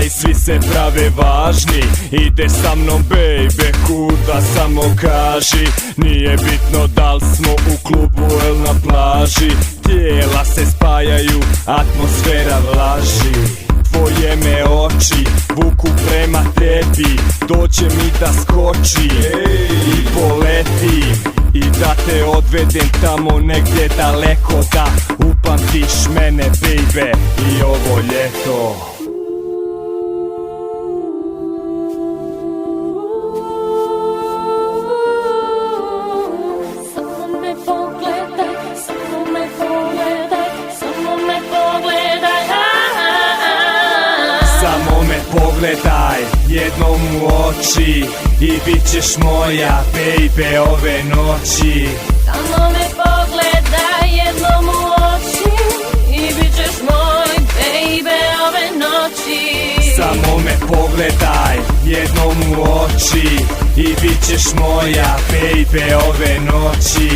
i svi se prave važni. Ide sa mnom baby, kuda samo kaži. Nije bitno da li smo u klubu ili na plaži. Tijela se spajaju, atmosfera vlaži. Tvoje me oči vuku prema tebi. Dođe mi da skoči i poletim, i da te odvedem tamo negdje daleko, da upamtiš mene baby i ovo ljeto. Samo me pogledaj, samo me pogledaj, samo me pogledaj. Samo me pogledaj jednom u oči i bit ćeš moja baby ove noći. Samo me pogledaj jednom u oči i bit ćeš moj baby ove noći. Samo me pogledaj jednom u oči i bit ćeš moja baby ove noći.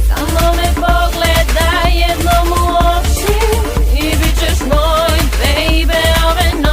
Samo me pogledaj jednom u oči i bit ćeš moj baby ove noći.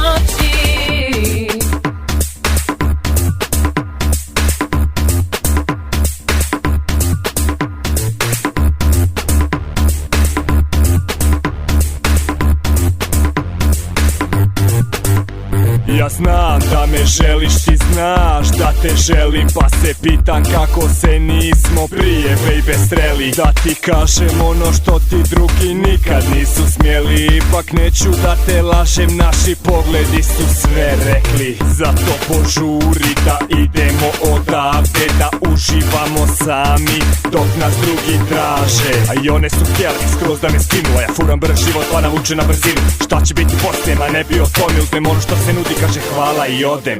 Ja znam da me želiš, ti znaš da te želim, pa se pitam kako se nismo prije baby sreli. Da ti kažem ono što ti drugi nikad nisu smjeli. Ipak neću da te lažem, naši pogledi su sve rekli. Zato požuri da idemo odavde, da uživamo sami dok nas drugi traže. A i one su htjeli skroz da me skinu, a ja furam brz život pa navuče na brzinu. Šta će biti poslije, ma ne bi o tome, uzmem ono što se nudi, kaže hvala i odem.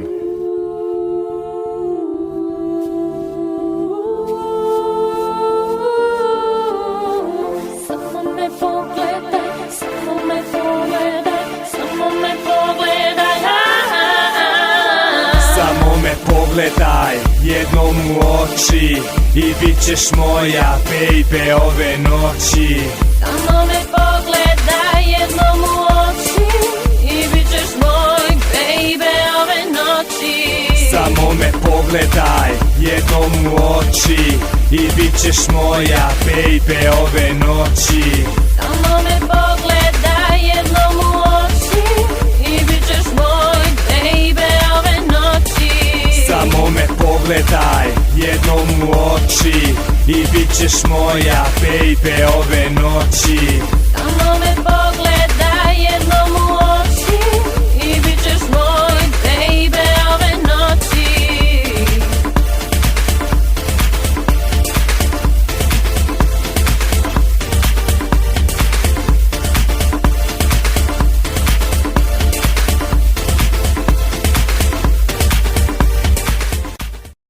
Samo me pogledaj, samo me pogledaj, samo me pogledaj. Samo me pogledaj jednom u oči i bit ćeš moja baby ove noći. Samo me pogledaj jednom u oči i bit ćeš moj baby ove noći. Samo me pogledaj jednom u oči i bit ćeš moja baby ove noći. Samo me pogledaj jednom u oči i bit ćeš moj baby ove noći. Samo me pogledaj jednom u oči i bit ćeš moja baby ove noći. Samo me pogledaj